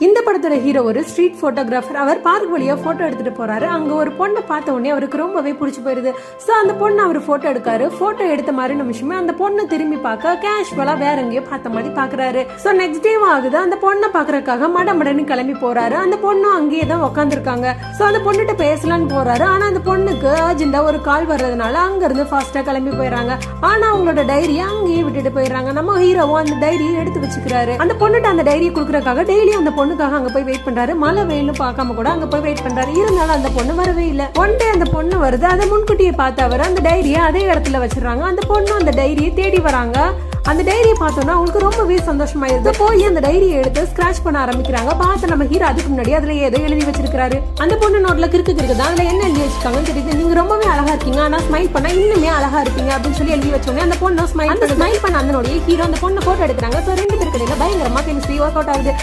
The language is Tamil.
இந்த படத்தோட ஹீரோ ஒரு ஸ்ட்ரீட் போட்டோகிராஃபர். அவர் பார்க் வழியா போட்டோ எடுத்துட்டு போறாரு. அங்க ஒரு பொண்ணை பார்த்த உடனே அவருக்கு ரொம்பவே பிடிச்சு போயிருது. சோ அந்த பொண்ணு அவர் போட்டோ எடுக்காரு. போட்டோ எடுத்த மாதிரி நிமிஷமே அந்த பொண்ணு திரும்பி பார்க்க கேஷுவலா வேற எங்கேயோ பார்த்த மாதிரி பாக்குறாரு. சோ நெக்ஸ்ட் டேவும் ஆகுது. அந்த பொண்ணை பாக்குறதுக்காக மடமடன்னு கிளம்பி போறாரு. அந்த பொண்ணும் அங்கேயே தான் உட்காந்துருக்காங்க. சோ அந்த பொண்ணுகிட்ட பேசலான்னு போறாரு. ஆனா அந்த பொண்ணுக்கு அர்ஜென்டா ஒரு கால் வர்றதுனால அங்க இருந்து ஃபாஸ்டா கிளம்பி போயிடறாங்க. ஆனா அவங்களோட டைரியை அங்கேயே விட்டுட்டு போயிடுறாங்க. நம்ம ஹீரோவும் அந்த டைரியை எடுத்து வச்சுக்கிறாரு. அந்த பொண்ணுட்டு அந்த டைரியை குடுக்கறதுக்காக டெய்லி அந்த பொண்ணுக்காக அங்க போய் வெயிட் பண்றாரு. மழை வெயிலும் பார்க்காம கூட அங்க போய் வெயிட் பண்றாரு. இருந்தாலும் அந்த பொண்ணு வரவே இல்ல. ஒன் டே அந்த பொண்ணு வருது. அதை முன்கூட்டியே பார்த்து அவர் அந்த டைரியை அதே இடத்துல வச்சிடறாங்க. அந்த பொண்ணு அந்த டைரியை தேடி வராங்க. அந்த டைரியை பார்த்தோம்னா அவங்களுக்கு ரொம்பவே சந்தோஷமாயிருது. போய் அந்த டைரியை எடுத்து ஸ்கிராச் பண்ண ஆரம்பிக்கிறாங்க. பார்த்து நம்ம ஹீரோ அதுக்கு முன்னாடி அதுல ஏதோ எழுதி வச்சிருக்காரு. அந்த பொண்ணு நோட்ல கிறுக்கு தான். அதுல என்ன எழுதி வச்சிருக்காங்கன்னு தெரியுது. நீங்க ரொம்பவே அழகா இருக்கீங்க, ஆனா ஸ்மைல் பண்ணா இன்னுமே அழகா இருப்பீங்க அப்படின்னு சொல்லி எழுதி வச்சோன்னே அந்த பொண்ணு ஸ்மைல் பண்ண அந்த பொண்ணு போட்டோ எடுக்கிறாங்க. ரெண்டு பேருக்கு இடையில பயங்கரமா கெமிஸ்ட்ரி ஒர்க் அவுட் ஆகுது.